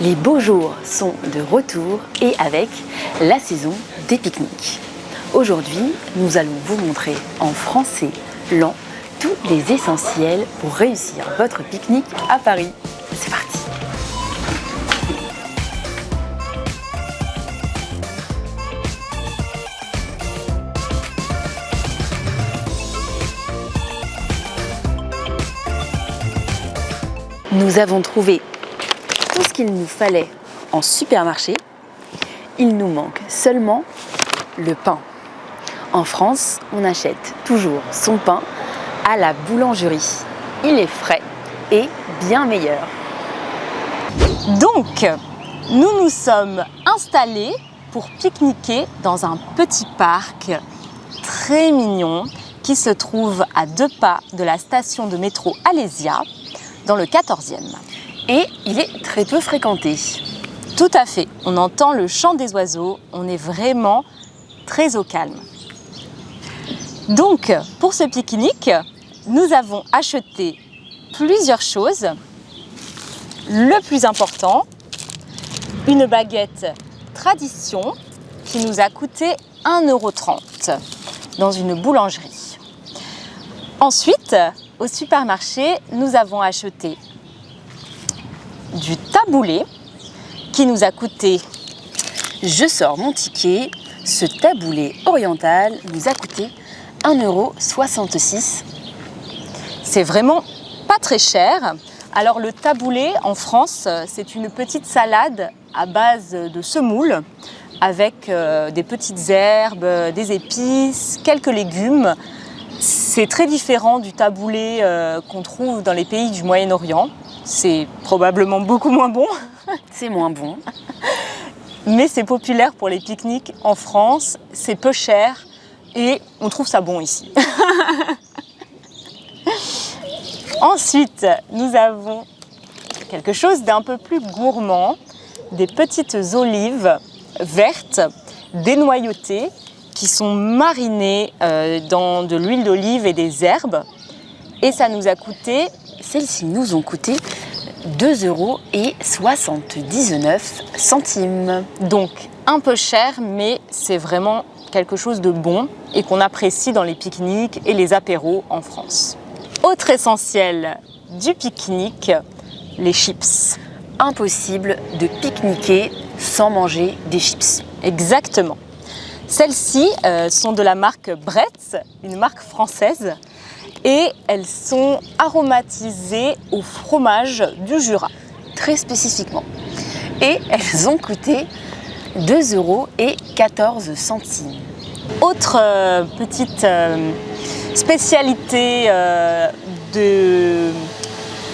Les beaux jours sont de retour et avec la saison des pique-niques. Aujourd'hui, nous allons vous montrer en français lent tous les essentiels pour réussir votre pique-nique à Paris. C'est parti! Nous avons trouvé tout ce qu'il nous fallait en supermarché. Il nous manque seulement le pain. En France, on achète toujours son pain à la boulangerie. Il est frais et bien meilleur. Donc, nous nous sommes installés pour pique-niquer dans un petit parc très mignon qui se trouve à 2 pas de la station de métro Alésia, dans le 14e. Et il est très peu fréquenté. Tout à fait, on entend le chant des oiseaux, on est vraiment très au calme. Donc, pour ce pique-nique, nous avons acheté plusieurs choses. Le plus important, une baguette tradition qui nous a coûté 1,30 € dans une boulangerie. Ensuite, au supermarché, nous avons acheté du taboulé qui nous a coûté, je sors mon ticket, ce taboulé oriental nous a coûté 1,66 €. C'est vraiment pas très cher. Alors le taboulé en France, c'est une petite salade à base de semoule avec des petites herbes, des épices, quelques légumes. C'est très différent du taboulé qu'on trouve dans les pays du Moyen-Orient. C'est probablement beaucoup moins bon. C'est moins bon. Mais c'est populaire pour les pique-niques en France. C'est peu cher et on trouve ça bon ici. Ensuite, nous avons quelque chose d'un peu plus gourmand. Des petites olives vertes dénoyautées qui sont marinées dans de l'huile d'olive et des herbes. Et ça nous a coûté, celles-ci nous ont coûté 2,79 €. Donc un peu cher, mais c'est vraiment quelque chose de bon et qu'on apprécie dans les pique-niques et les apéros en France. Autre essentiel du pique-nique, les chips. Impossible de pique-niquer sans manger des chips. Exactement. Celles-ci sont de la marque Bretz, une marque française, et elles sont aromatisées au fromage du Jura. Très spécifiquement. Et elles ont coûté 2,14 €. Autre petite spécialité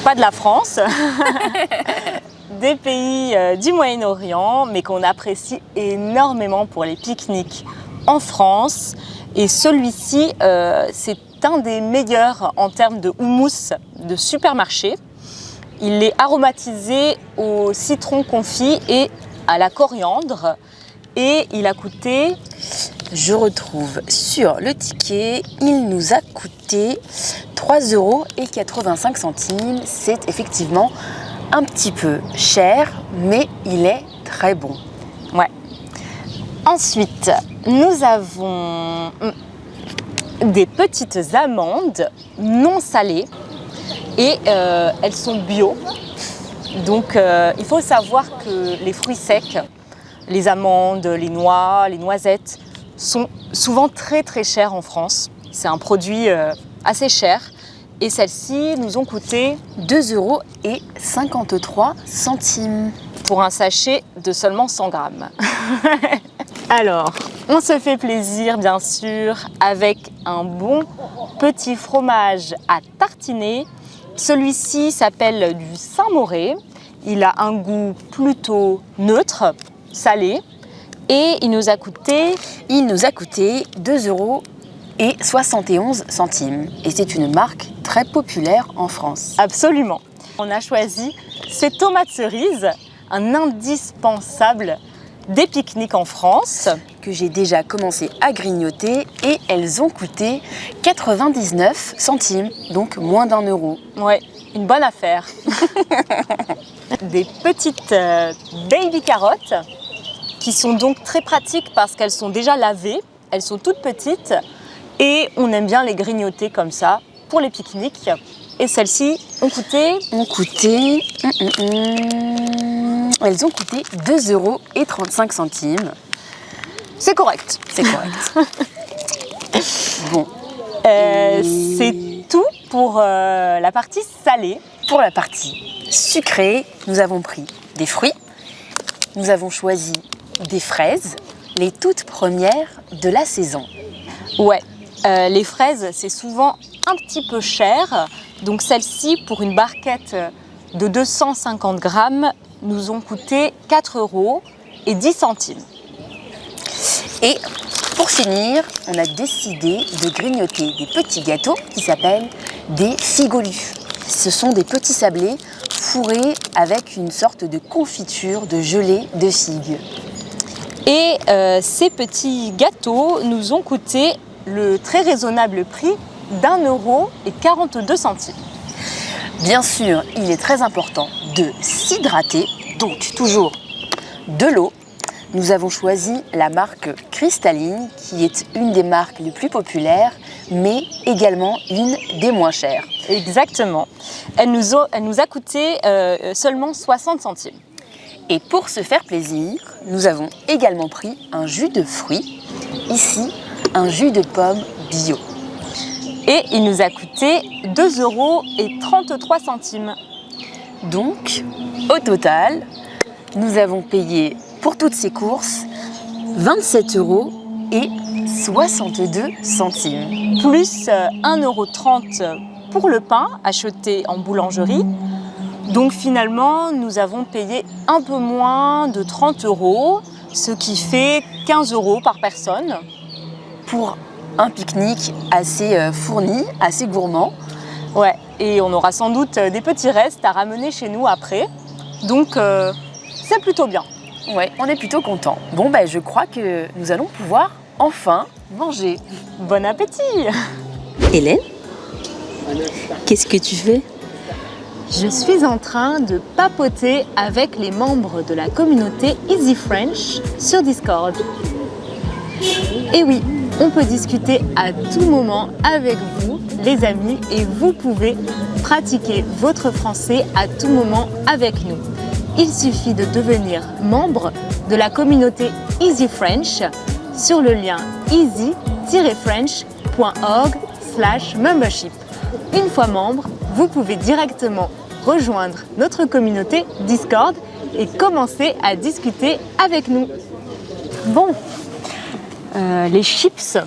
pas de la France, des pays du Moyen-Orient, mais qu'on apprécie énormément pour les pique-niques en France. Et celui-ci, c'est un des meilleurs en termes de houmous de supermarché. Il est aromatisé au citron confit et à la coriandre. Et il a coûté, je retrouve sur le ticket, il nous a coûté 3,85 €. C'est effectivement un petit peu cher, mais il est très bon. Ouais. Ensuite, nous avons des petites amandes non salées et elles sont bio. Donc il faut savoir que les fruits secs, les amandes, les noix, les noisettes sont souvent très très chers en France. C'est un produit assez cher et celles-ci nous ont coûté 2,53 € pour un sachet de seulement 100 grammes. Alors, on se fait plaisir bien sûr avec un bon petit fromage à tartiner. Celui-ci s'appelle du Saint-Moré. Il a un goût plutôt neutre, salé, et il nous a coûté 2,71 €. Et c'est une marque très populaire en France. Absolument. On a choisi ces tomates cerises, un indispensable des pique-niques en France. Que j'ai déjà commencé à grignoter et elles ont coûté 99 centimes, donc moins d'1 €. Ouais, une bonne affaire. Des petites baby carottes qui sont donc très pratiques parce qu'elles sont déjà lavées, elles sont toutes petites et on aime bien les grignoter comme ça pour les pique-niques. Et celles-ci ont coûté... Elles ont coûté 2,35 €. C'est correct. C'est correct. Bon. C'est tout pour la partie salée. Pour la partie sucrée, nous avons pris des fruits. Nous avons choisi des fraises, les toutes premières de la saison. Ouais, les fraises, c'est souvent un petit peu cher. Donc celles-ci, pour une barquette de 250 grammes, nous ont coûté 4,10 €. Et pour finir, on a décidé de grignoter des petits gâteaux qui s'appellent des figolus. Ce sont des petits sablés fourrés avec une sorte de confiture de gelée de figues. Et ces petits gâteaux nous ont coûté le très raisonnable prix d'1,42 €. Bien sûr, il est très important de s'hydrater, donc toujours de l'eau. Nous avons choisi la marque Cristalline, qui est une des marques les plus populaires, mais également une des moins chères. Exactement. Elle nous a coûté seulement 60 centimes. Et pour se faire plaisir, nous avons également pris un jus de fruits, ici un jus de pomme bio. Et il nous a coûté 2,33 €. Donc, au total, nous avons payé pour toutes ces courses 27,62 €. Plus 1,30 € pour le pain acheté en boulangerie. Donc finalement, nous avons payé un peu moins de 30 €, ce qui fait 15 € par personne. Pour un pique-nique assez fourni, assez gourmand. Ouais, et on aura sans doute des petits restes à ramener chez nous après. Donc c'est plutôt bien. Ouais, on est plutôt content. Bon, je crois que nous allons pouvoir enfin manger. Bon appétit! Hélène, qu'est-ce que tu fais? Je suis en train de papoter avec les membres de la communauté Easy French sur Discord. Et oui, on peut discuter à tout moment avec vous, les amis, et vous pouvez pratiquer votre français à tout moment avec nous. Il suffit de devenir membre de la communauté Easy French sur le lien easy-french.org/membership. Une fois membre, vous pouvez directement rejoindre notre communauté Discord et commencer à discuter avec nous. Bon, les chips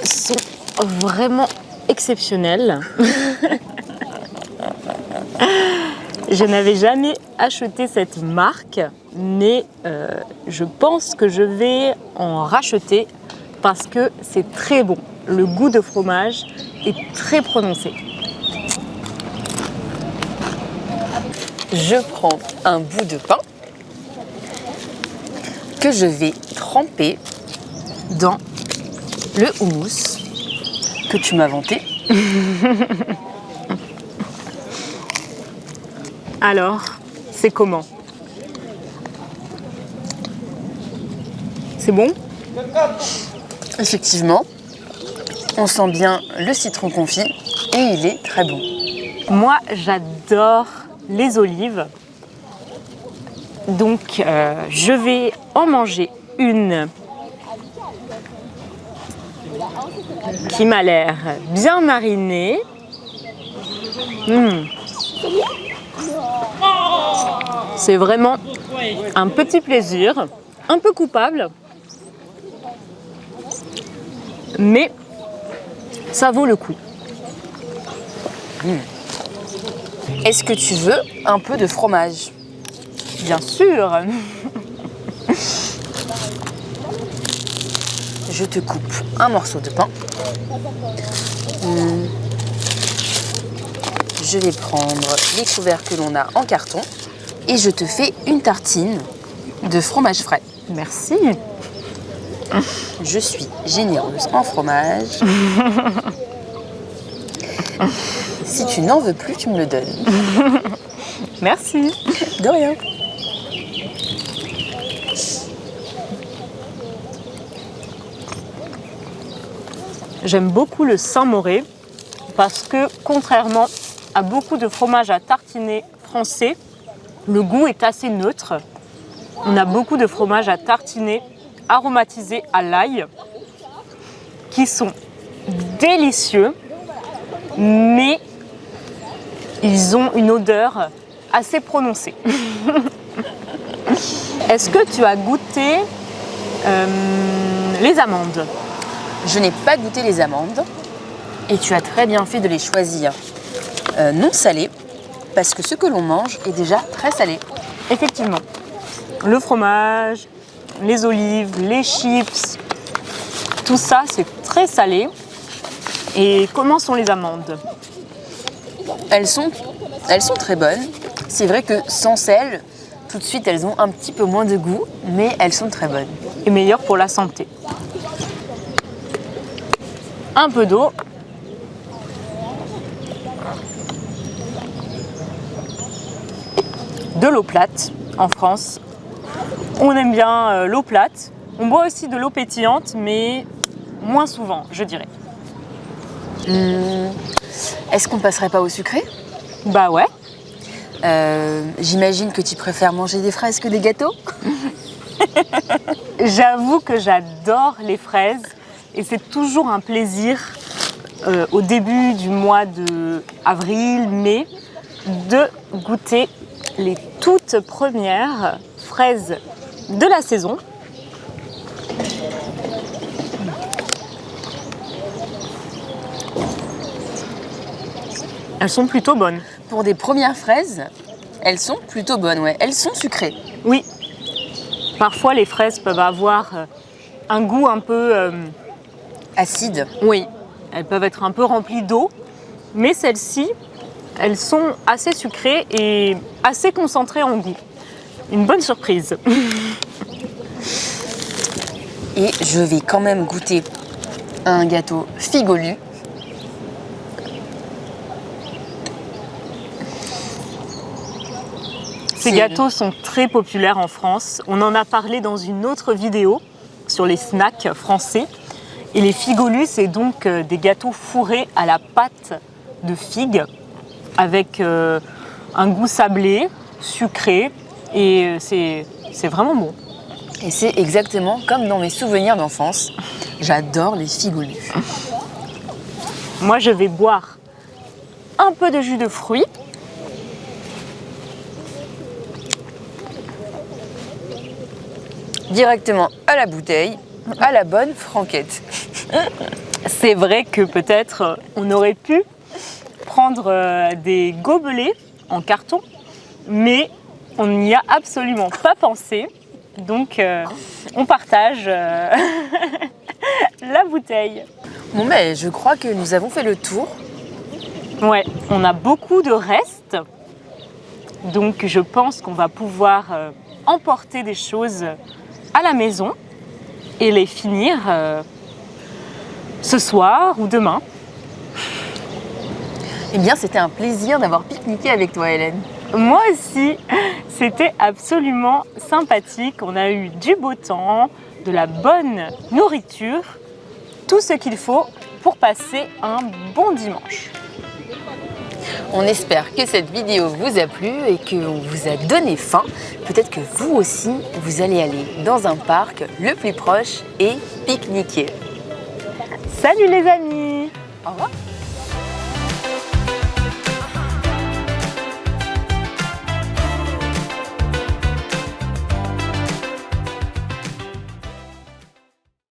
sont vraiment exceptionnels. Je n'avais jamais acheté cette marque, mais je pense que je vais en racheter parce que c'est très bon. Le goût de fromage est très prononcé. Je prends un bout de pain que je vais tremper dans le houmous que tu m'as vanté. Alors, c'est comment? C'est bon? Effectivement, on sent bien le citron confit et il est très bon. Moi, j'adore les olives. Donc, je vais en manger une qui m'a l'air bien marinée. C'est vraiment un petit plaisir, un peu coupable, mais ça vaut le coup. Est-ce que tu veux un peu de fromage? Bien sûr. Je te coupe un morceau de pain. Je vais prendre les couverts que l'on a en carton et je te fais une tartine de fromage frais. Merci. Je suis généreuse en fromage. Si tu n'en veux plus, tu me le donnes. Merci. De rien. J'aime beaucoup le Saint-Moré parce que contrairement à beaucoup de fromages à tartiner français, le goût est assez neutre. On a beaucoup de fromages à tartiner aromatisés à l'ail qui sont délicieux, mais ils ont une odeur assez prononcée. Est-ce que tu as goûté les amandes? Je n'ai pas goûté les amandes et tu as très bien fait de les choisir non salées parce que ce que l'on mange est déjà très salé. Effectivement, le fromage, les olives, les chips, tout ça c'est très salé. Et comment sont les amandes? Elles sont très bonnes. C'est vrai que sans sel, tout de suite elles ont un petit peu moins de goût, mais elles sont très bonnes. Et meilleures pour la santé. Un peu d'eau. De l'eau plate en France. On aime bien l'eau plate. On boit aussi de l'eau pétillante, mais moins souvent, je dirais. Est-ce qu'on passerait pas au sucré? Bah ouais. J'imagine que tu préfères manger des fraises que des gâteaux? J'avoue que j'adore les fraises et c'est toujours un plaisir au début du mois de avril, mai, de goûter les toutes premières fraises de la saison. Elles sont plutôt bonnes. Pour des premières fraises, elles sont plutôt bonnes, ouais. Elles sont sucrées. Oui. Parfois, les fraises peuvent avoir un goût un peu... Acide. Oui, elles peuvent être un peu remplies d'eau, mais celles-ci, elles sont assez sucrées et assez concentrées en goût. Une bonne surprise. Et je vais quand même goûter un gâteau Figolu. Ces gâteaux sont très populaires en France. On en a parlé dans une autre vidéo sur les snacks français. Et les figolus, c'est donc des gâteaux fourrés à la pâte de figue avec un goût sablé, sucré et c'est vraiment bon. Et c'est exactement comme dans mes souvenirs d'enfance. J'adore les Figolus. Moi, je vais boire un peu de jus de fruits. Directement à la bouteille, à la bonne franquette. C'est vrai que peut-être on aurait pu prendre des gobelets en carton, mais on n'y a absolument pas pensé. Donc on partage la bouteille. Bon mais je crois que nous avons fait le tour. Ouais, on a beaucoup de restes. Donc je pense qu'on va pouvoir emporter des choses à la maison et les finir ce soir ou demain. Eh bien, c'était un plaisir d'avoir pique-niqué avec toi, Hélène. Moi aussi, c'était absolument sympathique. On a eu du beau temps, de la bonne nourriture, tout ce qu'il faut pour passer un bon dimanche. On espère que cette vidéo vous a plu et qu'on vous a donné faim. Peut-être que vous aussi, vous allez aller dans un parc le plus proche et pique-niquer. Salut les amis! Au revoir!